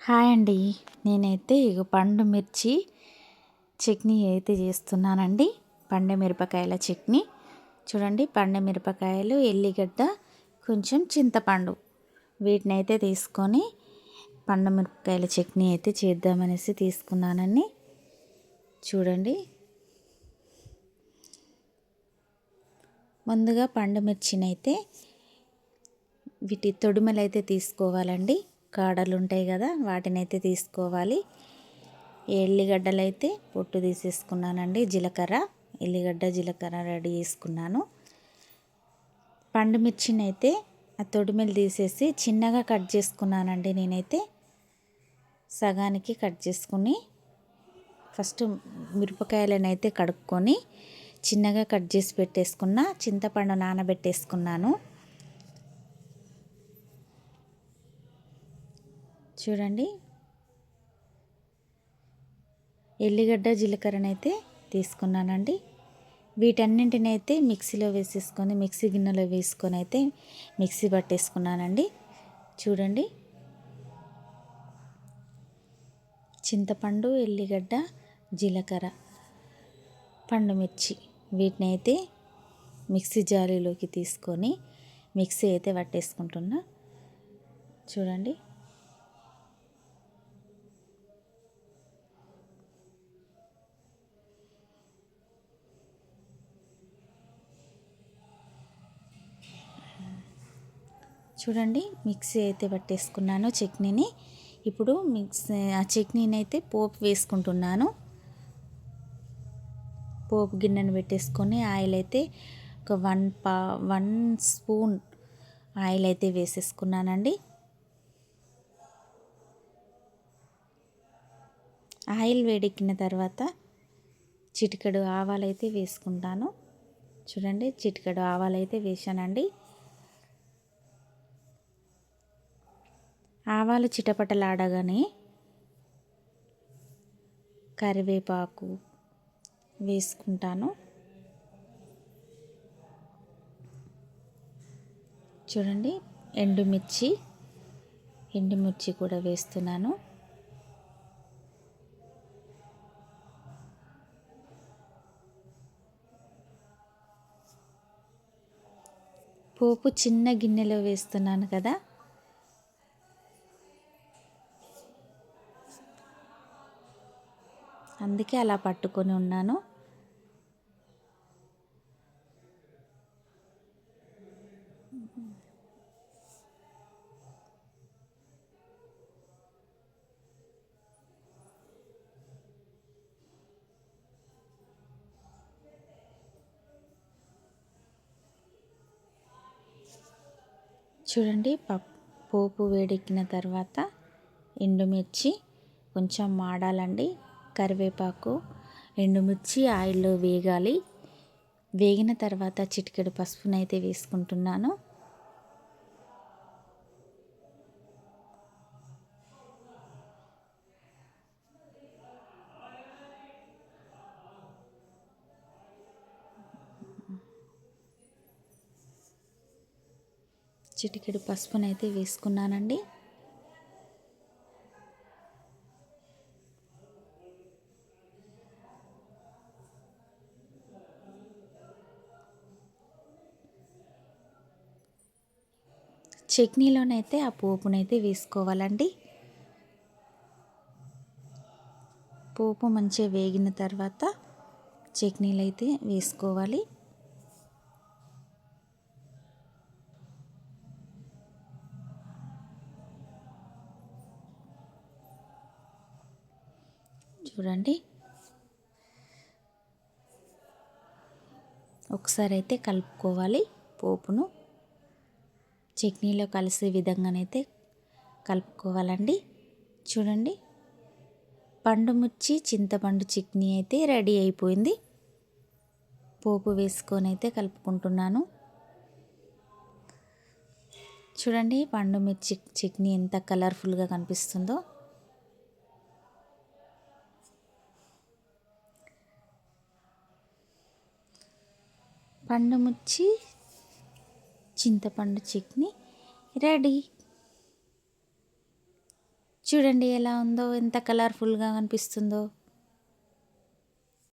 Hi అండి. నేనైతే ఇగో పండు మిర్చి చట్నీ అయితే చేస్తున్నానండి. పండు మిరపకాయల చట్నీ. చూడండి, పండు మిరపకాయలు, ఎల్లిగడ్డ, కొంచెం చింతపండు వీటినైతే తీసుకొని పండు మిరపకాయల చట్నీ అయితే చేద్దామనేసి తీసుకున్నానండి. చూడండి, ముందుగా పండు మిర్చినైతే వీటి తొడిమలు అయితే తీసుకోవాలండి. కాడలు ఉంటాయి కదా, వాటినైతే తీసుకోవాలి. ఎల్లిగడ్డలు అయితే పొట్టు తీసేసుకున్నానండి. జీలకర్ర, ఎల్లిగడ్డ, జీలకర్ర రెడీ చేసుకున్నాను. పండు మిర్చిని అయితే ఆ తొడిమలు తీసేసి చిన్నగా కట్ చేసుకున్నానండి. నేనైతే సగానికి కట్ చేసుకుని ఫస్ట్ మిరపకాయలను అయితే కడుక్కొని చిన్నగా కట్ చేసి పెట్టేసుకున్న. చింతపండు నానబెట్టేసుకున్నాను. చూడండి, ఎల్లిగడ్డ, జీలకర్రనైతే తీసుకున్నానండి. వీటన్నింటినైతే మిక్సీలో వేసేసుకొని మిక్సీ గిన్నెలో వేసుకొని అయితే మిక్సీ పట్టేసుకున్నానండి. చూడండి, చింతపండు, ఎల్లిగడ్డ, జీలకర్ర, పండుమిర్చి వీటిని అయితే మిక్సీ జాలీలోకి తీసుకొని మిక్సీ అయితే పట్టేసుకుంటున్నా. చూడండి, చూడండి మిక్సీ అయితే పట్టేసుకున్నాను చట్నీని. ఇప్పుడు ఆ చట్నీని అయితే పోపు వేసుకుంటున్నాను. పోపు గిన్నెను పెట్టేసుకొని ఆయిల్ అయితే ఒక 1 స్పూన్ ఆయిల్ అయితే వేసేసుకున్నానండి. ఆయిల్ వేడెక్కిన తర్వాత చిటికెడు ఆవాలైతే వేసుకుంటాను. చూడండి, చిటికెడు ఆవాలైతే వేసానండి. ఆవాలు చిటపటలాడగానే కరివేపాకు వేసుకుంటాను. చూడండి, ఎండుమిర్చి కూడా వేస్తున్నాను. పోపు చిన్న గిన్నెలో వేస్తున్నాను కదా, అందుకే అలా పట్టుకొని ఉన్నాను. చూడండి, పోపు వేడెక్కిన తర్వాత ఎండుమిర్చి కొంచెం మాడాలండి. కరివేపాకు, ఎండుమిర్చి ఆయిల్లో వేగాలి. వేగిన తర్వాత చిటికెడు పసుపునైతే వేసుకుంటున్నాను. చిటికెడు పసుపునైతే వేసుకున్నానండి. చట్నీలోనైతే ఆ పోపునైతే వేసుకోవాలండి. పోపు మంచిగా వేగిన తర్వాత చట్నీలు అయితే వేసుకోవాలి. చూడండి, ఒకసారి అయితే కలుపుకోవాలి. పోపును చట్నీలో కలిసే విధంగానైతే కలుపుకోవాలండి. చూడండి, పండు మిర్చి చింతపండు చట్నీ అయితే రెడీ అయిపోయింది. పోపు వేసుకొని అయితే కలుపుకుంటున్నాను. చూడండి, పండు మిర్చి చట్నీ ఎంత కలర్ఫుల్గా కనిపిస్తుందో. పండు మిర్చి చింతపండు చట్నీ రెడీ. చూడండి ఎలా ఉందో, ఎంత కలర్‌ఫుల్‌గా కనిపిస్తుందో.